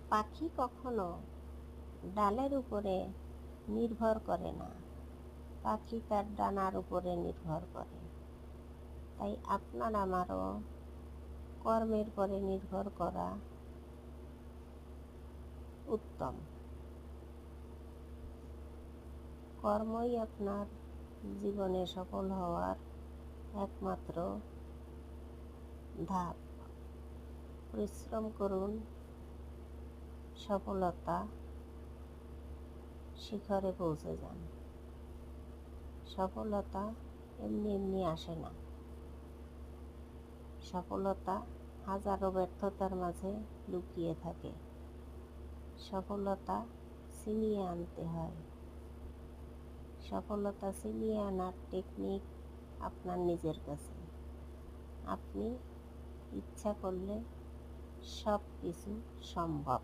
পাখি কখনো ডালের উপরে নির্ভর করে না, পাখি তার ডানার উপরে নির্ভর করে। তাই আপনার আমারও কর্মের পরে নির্ভর করা উত্তম। কর্মই আপনার জীবনে সফল হওয়ার একমাত্র ধাপ। পরিশ্রম করুন, সফলতা শিখরে পৌঁছে যান। সফলতা এমনি এমনি আসে না। সফলতা হাজারো ব্যর্থতার মাঝে লুকিয়ে থাকে। সফলতা ছিনিয়ে আনতে হয়। সফলতা ছিনিয়ে আনার টেকনিক আপনার নিজের কাছে। আপনি ইচ্ছা করলে সব কিছু সম্ভব।